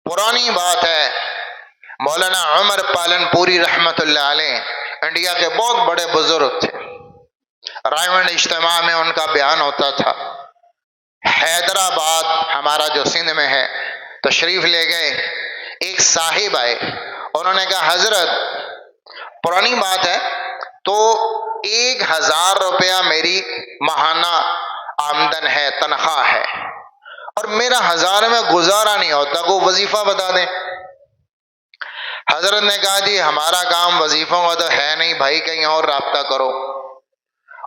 پرانی بات ہے، مولانا عمر پالن پوری رحمت اللہ علیہ انڈیا کے بہت بڑے بزرگ تھے، رائمنڈ اجتماع میں ان کا بیان ہوتا تھا۔ حیدرآباد ہمارا جو سندھ میں ہے تشریف لے گئے، ایک صاحب آئے، انہوں نے کہا حضرت پرانی بات ہے تو 1000 روپیہ میری ماہانہ آمدن ہے، تنخواہ ہے، اور میرا 1000 میں گزارا نہیں ہوتا، کوئی وظیفہ بتا دیں۔ حضرت نے کہا جی ہمارا کام وظیفوں کا تو ہے نہیں بھائی، کہیں اور رابطہ کرو۔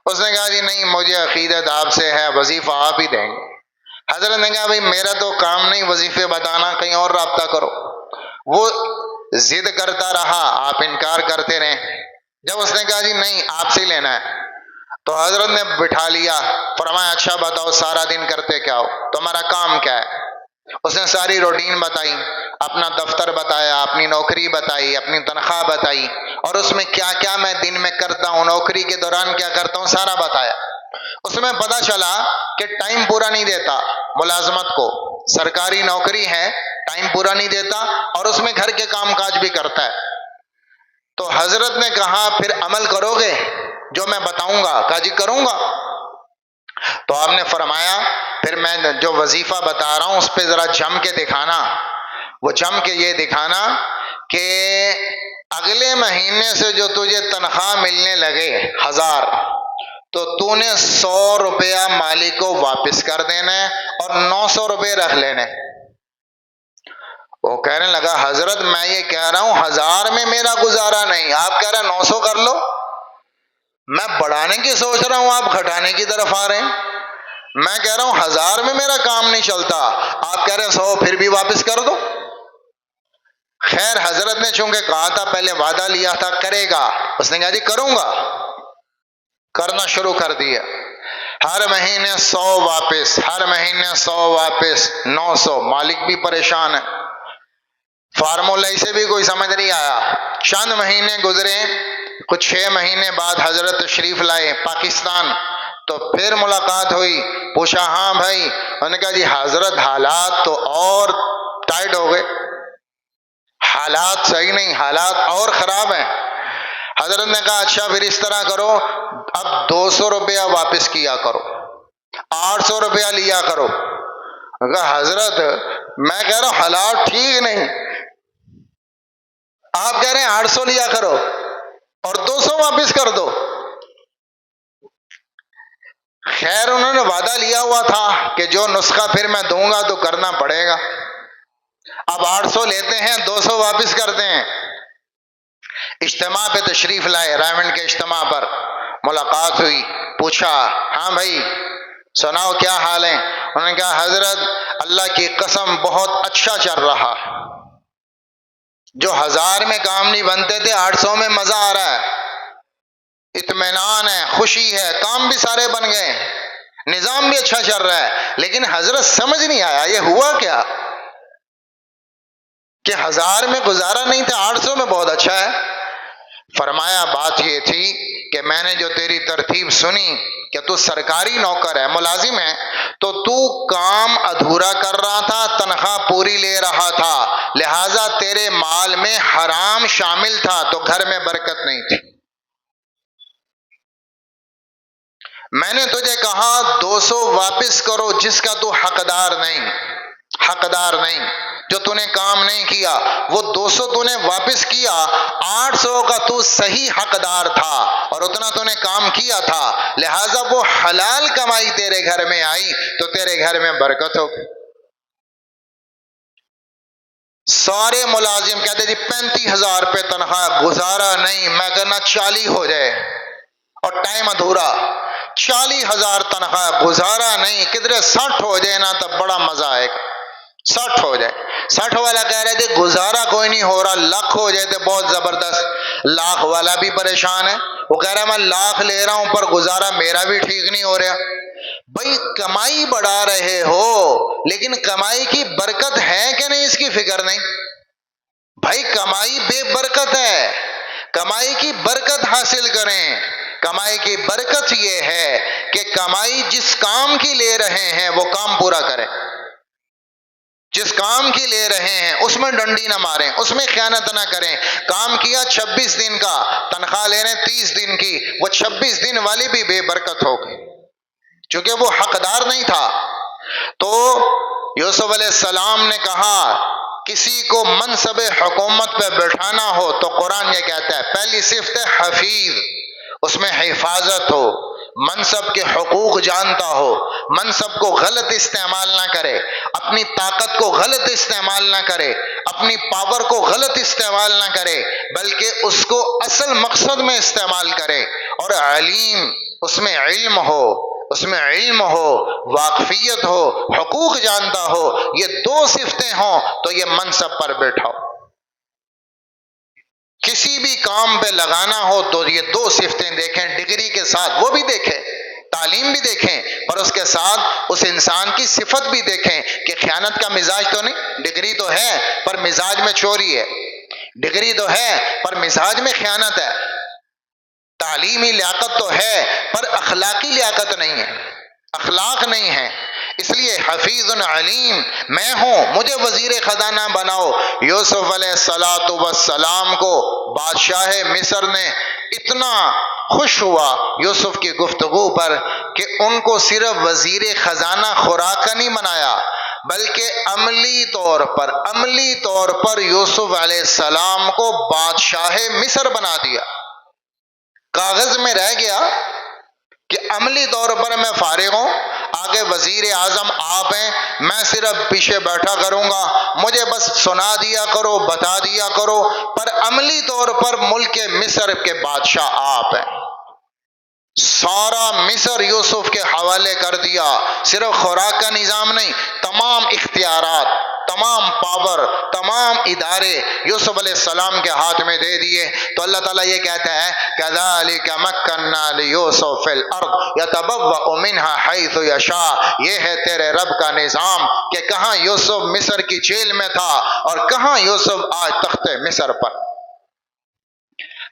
اس نے کہا جی نہیں، مجھے عقیدت آپ سے ہے، وظیفہ آپ ہی دیں گے۔ حضرت نے کہا بھائی میرا تو کام نہیں وظیفے بتانا، کہیں اور رابطہ کرو۔ وہ ضد کرتا رہا، آپ انکار کرتے رہے۔ جب اس نے کہا جی نہیں آپ سے لینا ہے، تو حضرت نے بٹھا لیا، فرمایا اچھا بتاؤ سارا دن کرتے کیا ہو، تمہارا کام کیا ہے؟ اس نے ساری روٹین بتائی، اپنا دفتر بتایا، اپنی نوکری بتائی، اپنی تنخواہ بتائی، اور اس میں کیا کیا میں دن میں کرتا ہوں، نوکری کے دوران کیا کرتا ہوں، سارا بتایا۔ اس میں پتا چلا کہ ٹائم پورا نہیں دیتا ملازمت کو، سرکاری نوکری ہے، ٹائم پورا نہیں دیتا، اور اس میں گھر کے کام کاج بھی کرتا ہے۔ تو حضرت نے کہا پھر عمل کرو گے جو میں بتاؤں گا؟ کہا جی کروں گا۔ تو آپ نے فرمایا پھر میں جو وظیفہ بتا رہا ہوں اس پہ ذرا جم کے دکھانا۔ وہ جم کے یہ دکھانا کہ اگلے مہینے سے جو تجھے تنخواہ ملنے لگے 1000، تو تو نے 100 روپیہ مالک کو واپس کر دینا ہے اور 900 روپے رکھ لینے۔ وہ کہنے لگا حضرت میں یہ کہہ رہا ہوں 1000 میں میرا گزارا نہیں، آپ کہہ رہے ہیں 900 کر لو۔ میں بڑھانے کی سوچ رہا ہوں، آپ گھٹانے کی طرف آ رہے ہیں۔ میں کہہ رہا ہوں 1000 میں میرا کام نہیں چلتا، آپ کہہ رہے ہیں 100 پھر بھی واپس کر دو۔ خیر حضرت نے چونکہ کہا تھا، پہلے وعدہ لیا تھا کرے گا، اس نے کہا جی کروں گا۔ کرنا شروع کر دیا، ہر مہینے 100 واپس، ہر مہینے 100 واپس، 900۔ مالک بھی پریشان ہے، فارمولہ اسے بھی کوئی سمجھ نہیں آیا۔ چند مہینے گزرے، کچھ 6 مہینے بعد حضرت تشریف لائے پاکستان، تو پھر ملاقات ہوئی، پوچھا ہاں بھائی؟ انہوں نے کہا جی حضرت حالات تو اور ٹائٹ ہو گئے، حالات صحیح نہیں، حالات اور خراب ہیں۔ حضرت نے کہا اچھا پھر اس طرح کرو، اب 200 روپیہ واپس کیا کرو، 800 روپیہ لیا کرو۔ کہا حضرت میں کہہ رہا ہوں حالات ٹھیک نہیں، آپ کہہ رہے ہیں 800 لیا کرو اور 200 واپس کر دو۔ خیر انہوں نے وعدہ لیا ہوا تھا کہ جو نسخہ پھر میں دوں گا تو کرنا پڑے گا۔ اب 800 لیتے ہیں، 200 واپس کرتے ہیں۔ اجتماع پہ تشریف لائے، رائمنڈ کے اجتماع پر ملاقات ہوئی، پوچھا ہاں بھائی سناؤ کیا حال ہے؟ انہوں نے کہا حضرت اللہ کی قسم بہت اچھا چل رہا، جو 1000 میں کام نہیں بنتے تھے 800 میں مزہ آ رہا ہے، اطمینان ہے، خوشی ہے، کام بھی سارے بن گئے، نظام بھی اچھا چل رہا ہے۔ لیکن حضرت سمجھ نہیں آیا یہ ہوا کیا کہ 1000 میں گزارا نہیں تھا، 800 میں بہت اچھا ہے۔ فرمایا بات یہ تھی کہ میں نے جو تیری ترتیب سنی کہ تو سرکاری نوکر ہے، ملازم ہے، تو تو کام ادھورا کر رہا تھا، تنخواہ پوری لے رہا تھا، لہٰذا تیرے مال میں حرام شامل تھا، تو گھر میں برکت نہیں تھی۔ میں نے تجھے کہا 200 واپس کرو جس کا تو حقدار نہیں، حقدار نہیں، جو تو نے کام نہیں کیا، وہ 200 تو نے واپس کیا، 800 کا تو صحیح حقدار تھا اور اتنا تو نے کام کیا تھا، لہٰذا وہ حلال کمائی تیرے گھر میں آئی تو تیرے گھر میں برکت ہو۔ سارے ملازم کہتے جی 35,000 روپے تنخواہ، گزارا نہیں، میں کہنا 40 ہو جائے اور ٹائم ادھورا، 40,000 تنخواہ، گزارا نہیں، کدھر 60 ہو جائے نا تب بڑا مزہ آئے گا، 60 ہو جائے۔ 60 والا کہہ رہے تھے گزارا کوئی نہیں ہو رہا، 1,00,000 ہو جائے تو بہت زبردست۔ 1,00,000 والا بھی پریشان ہے، وہ کہہ رہا میں 1,00,000 لے رہا ہوں پر گزارا میرا بھی ٹھیک نہیں ہو رہا۔ بھائی کمائی بڑھا رہے ہو لیکن کمائی کی برکت ہے کہ نہیں اس کی فکر نہیں۔ بھائی کمائی بے برکت ہے، کمائی کی برکت حاصل کریں۔ کمائی کی برکت یہ ہے کہ کمائی جس کام کی لے رہے ہیں وہ کام پورا کریں۔ جس کام کی لے رہے ہیں اس میں ڈنڈی نہ ماریں، اس میں خیانت نہ کریں۔ کام کیا 26 دن کا، تنخواہ لے رہے 30 دن کی، وہ 26 دن والی بھی بے برکت ہو گئی، چونکہ وہ حقدار نہیں تھا۔ تو یوسف علیہ السلام نے کہا کسی کو منصب حکومت پہ بٹھانا ہو تو قرآن یہ کہتا ہے پہلی صفت ہے حفیظ، اس میں حفاظت ہو، منصب کے حقوق جانتا ہو، منصب کو غلط استعمال نہ کرے، اپنی طاقت کو غلط استعمال نہ کرے، اپنی پاور کو غلط استعمال نہ کرے، بلکہ اس کو اصل مقصد میں استعمال کرے۔ اور علیم، اس میں علم ہو، اس میں علم ہو، واقفیت ہو، حقوق جانتا ہو، یہ دو صفتیں ہوں تو یہ منصب پر بیٹھاؤ۔ کسی بھی کام پہ لگانا ہو تو یہ دو صفتیں دیکھیں، ڈگری کے ساتھ وہ بھی دیکھیں، تعلیم بھی دیکھیں، پر اس کے ساتھ اس انسان کی صفت بھی دیکھیں کہ خیانت کا مزاج تو نہیں، ڈگری تو ہے پر مزاج میں چوری ہے، ڈگری تو ہے پر مزاج میں خیانت ہے، تعلیمی لیاقت تو ہے پر اخلاقی لیاقت نہیں ہے، اخلاق نہیں ہے۔ اس لیے حفیظ علیم میں ہوں، مجھے وزیر خزانہ بناؤ۔ یوسف علیہ السلام کو بادشاہ مصر نے اتنا خوش ہوا یوسف کی گفتگو پر کہ ان کو صرف وزیر خزانہ خوراک کا نہیں بنایا، بلکہ عملی طور پر یوسف علیہ السلام کو بادشاہ مصر بنا دیا۔ کاغذ میں رہ گیا کہ عملی طور پر میں فارغ ہوں، آگے وزیر اعظم آپ ہیں، میں صرف پیچھے بیٹھا کروں گا، مجھے بس سنا دیا کرو، بتا دیا کرو، پر عملی طور پر ملک مصر کے بادشاہ آپ ہیں۔ سارا مصر یوسف کے حوالے کر دیا، صرف خوراک کا نظام نہیں، تمام اختیارات، تمام پاور، تمام ادارے یوسف علیہ السلام کے ہاتھ میں دے دیے۔ تو اللہ تعالیٰ یہ کہتا ہے كَذَلِكَ مَكَّنَّا لِيُوسُفَ فِي الْأَرْضِ يَتَبَوَّأُ مِنْهَا حَيْثُ يَشَاءُ۔ یہ ہے تیرے رب کا نظام کہ کہاں یوسف مصر کی جیل میں تھا اور کہاں یوسف آج تخت مصر پر۔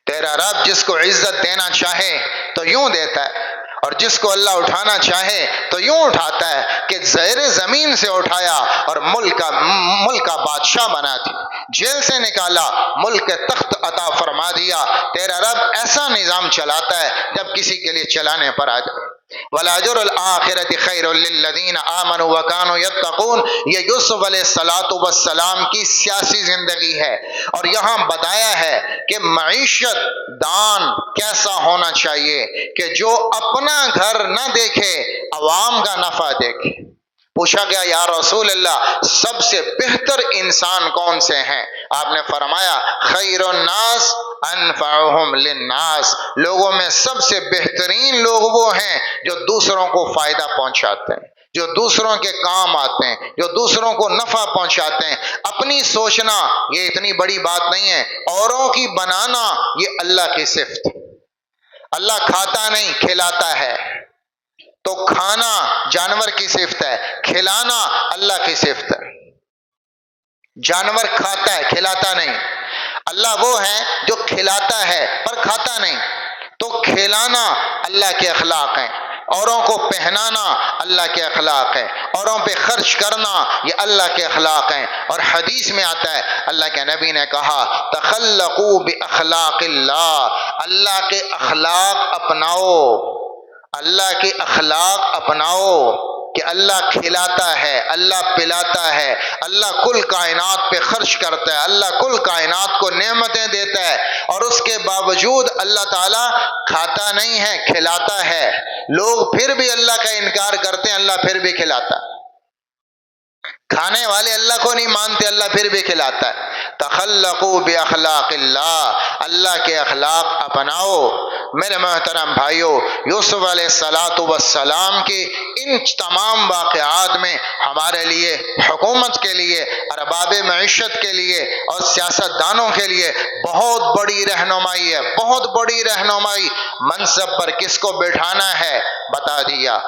تیرا رب جس کو عزت دینا چاہے تو یوں دیتا ہے، اور جس کو اللہ اٹھانا چاہے تو یوں اٹھاتا ہے کہ زیر زمین سے اٹھایا اور ملک کا بادشاہ بنا دیا، جیل سے نکالا، ملک تخت عطا فرما دیا۔ تیرا رب ایسا نظام چلاتا ہے جب کسی کے لیے چلانے پر آ جائے۔ وَلَأَجْرُ الْآخِرَةِ خَيْرٌ لِّلَّذِينَ آمَنُوا وَكَانُوا يَتَّقُونَ۔ یہ یوسف علیہ السلام کی سیاسی زندگی ہے، اور یہاں بتایا ہے کہ معیشت دان کیسا ہونا چاہیے کہ جو اپنا گھر نہ دیکھے، عوام کا نفع دیکھے۔ پوچھا گیا یا رسول اللہ سب سے بہتر انسان کون سے ہیں؟ آپ نے فرمایا خیر الناس انفعهم للناس، لوگوں میں سب سے بہترین لوگ وہ ہیں جو دوسروں کو فائدہ پہنچاتے ہیں، جو دوسروں کے کام آتے ہیں، جو دوسروں کو نفع پہنچاتے ہیں۔ اپنی سوچنا یہ اتنی بڑی بات نہیں ہے، اوروں کی بنانا یہ اللہ کی صفت۔ اللہ کھاتا نہیں کھلاتا ہے، تو کھانا جانور کی صفت ہے، کھلانا اللہ کی صفت ہے۔ جانور کھاتا ہے کھلاتا نہیں، اللہ وہ ہے جو کھلاتا ہے پر کھاتا نہیں، تو کھلانا اللہ کے اخلاق ہیں، اوروں کو پہنانا اللہ کے اخلاق ہیں، اوروں پہ خرچ کرنا یہ اللہ کے اخلاق ہیں۔ اور حدیث میں آتا ہے اللہ کے نبی نے کہا تخلقوا باخلاق اللہ، اللہ کے اخلاق اپناؤ، اللہ کے اخلاق اپناؤ کہ اللہ کھلاتا ہے، اللہ پلاتا ہے، اللہ کل کائنات پہ خرچ کرتا ہے، اللہ کل کائنات کو نعمتیں دیتا ہے، اور اس کے باوجود اللہ تعالیٰ کھاتا نہیں ہے کھلاتا ہے۔ لوگ پھر بھی اللہ کا انکار کرتے ہیں، اللہ پھر بھی کھلاتا ہے۔ کھانے والے اللہ کو نہیں مانتے، اللہ پھر بھی کھلاتا ہے۔ تخلقوا باخلاق اللہ، اللہ کے اخلاق اپناؤ۔ میرے محترم بھائیوں، یوسف علیہ السلام کی ان تمام واقعات میں ہمارے لیے، حکومت کے لیے، ارباب معیشت کے لیے اور سیاست دانوں کے لیے بہت بڑی رہنمائی ہے، بہت بڑی رہنمائی۔ منصب پر کس کو بٹھانا ہے بتا دیا،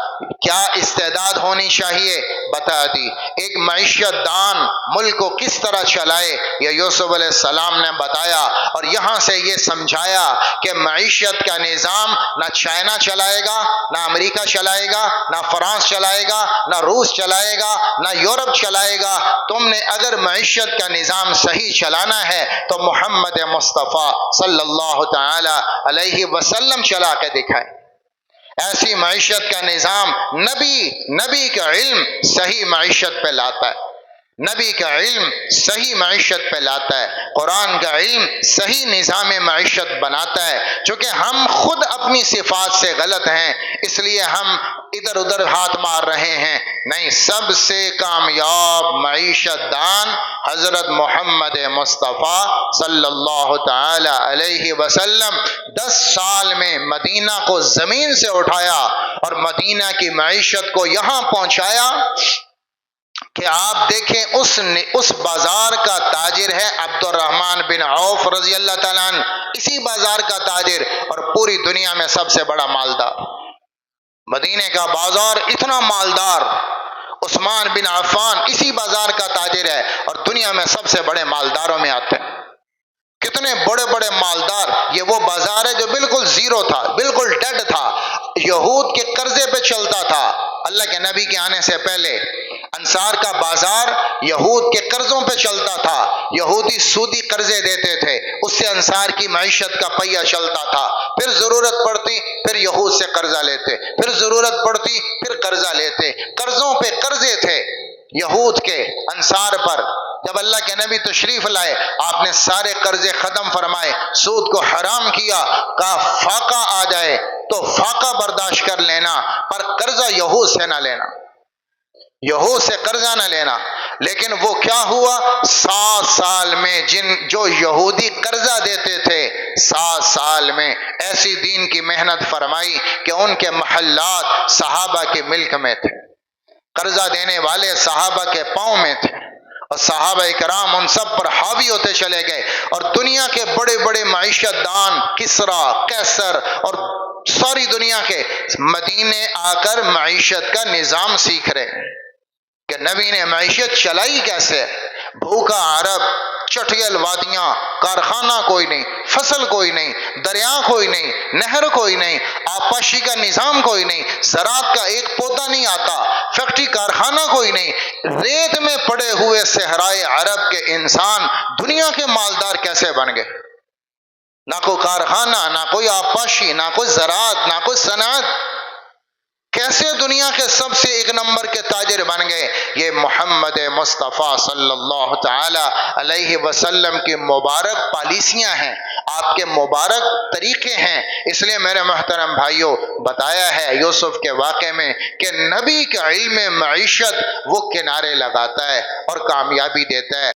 کیا استعداد ہونی چاہیے بتا دی، ایک معیشت دان ملک کو کس طرح چلائے یہ یوسف علیہ السلام نے بتایا، اور یہاں سے یہ سمجھایا کہ معیشت کا نظام نہ چائنا چلائے گا، نہ امریکہ چلائے گا، نہ فرانس چلائے گا، نہ روس چلائے گا، نہ یورپ چلائے گا۔ تم نے اگر معیشت کا نظام صحیح چلانا ہے تو محمد مصطفیٰ صلی اللہ تعالی علیہ وسلم چلا کے دکھائے۔ ایسی معیشت کا نظام نبی کا علم صحیح معیشت پہ لاتا ہے، نبی کا علم صحیح معیشت پہ لاتا ہے، قرآن کا علم صحیح نظام معیشت بناتا ہے۔ چونکہ ہم خود اپنی صفات سے غلط ہیں اس لیے ہم ادھر ادھر ہاتھ مار رہے ہیں، نہیں، سب سے کامیاب معیشت دان حضرت محمد مصطفیٰ صلی اللہ تعالی علیہ وسلم 10 سال میں مدینہ کو زمین سے اٹھایا اور مدینہ کی معیشت کو یہاں پہنچایا کہ آپ دیکھیں اس بازار کا تاجر ہے عبد الرحمن بن عوف رضی اللہ تعالیٰ عنہ، اسی بازار کا تاجر اور پوری دنیا میں سب سے بڑا مالدار، مدینے کا بازار اتنا مالدار، عثمان بن عفان اسی بازار کا تاجر ہے اور دنیا میں سب سے بڑے مالداروں میں آتے ہیں۔ کتنے بڑے بڑے مالدار، یہ وہ بازار ہے جو بالکل زیرو تھا، بالکل ڈیڈ تھا، یہود کے قرضے پہ چلتا تھا۔ اللہ کے نبی کے آنے سے پہلے انصار کا بازار یہود کے قرضوں پہ چلتا تھا، یہودی سودی قرضے دیتے تھے، اس سے انصار کی معیشت کا پہیہ چلتا تھا، پھر ضرورت پڑتی پھر یہود سے قرضہ لیتے، پھر ضرورت پڑتی پھر قرضہ لیتے، قرضوں پہ قرضے تھے یہود کے انصار پر۔ جب اللہ کے نبی تشریف لائے آپ نے سارے قرضے ختم فرمائے، سود کو حرام کیا، کہا فاقہ آ جائے تو فاقہ برداشت کر لینا پر قرضہ یہود سے نہ لینا، یہود سے قرضہ نہ لینا۔ لیکن وہ کیا ہوا، 7 سال میں جو یہودی قرضہ دیتے تھے 7 سال میں ایسی دین کی محنت فرمائی کہ ان کے محلات صحابہ کے ملک میں تھے، قرضہ دینے والے صحابہ کے پاؤں میں تھے، اور صحابہ کرام ان سب پر حاوی ہوتے چلے گئے، اور دنیا کے بڑے بڑے معیشت دان کسرا، قیصر اور ساری دنیا کے مدینے آ کر معیشت کا نظام سیکھ رہے ہیں کہ نبی نے معیشت چلائی کیسے۔ بھوکا عرب، چٹیل وادیاں، کارخانہ کوئی نہیں، فصل کوئی نہیں، دریا کوئی نہیں، نہر کوئی نہیں، آبپاشی کا نظام کوئی نہیں، زراعت کا ایک پودا نہیں آتا، فیکٹری کارخانہ کوئی نہیں، ریت میں پڑے ہوئے صحرائے عرب کے انسان دنیا کے مالدار کیسے بن گئے؟ نہ کوئی کارخانہ، نہ کوئی آبپاشی، نہ کوئی زراعت، نہ کوئی صنعت، کیسے دنیا کے سب سے ایک نمبر کے تاجر بن گئے؟ یہ محمد مصطفیٰ صلی اللہ تعالی علیہ وسلم کی مبارک پالیسیاں ہیں، آپ کے مبارک طریقے ہیں۔ اس لیے میرے محترم بھائیوں بتایا ہے یوسف کے واقعے میں کہ نبی کا علم معیشت وہ کنارے لگاتا ہے اور کامیابی دیتا ہے۔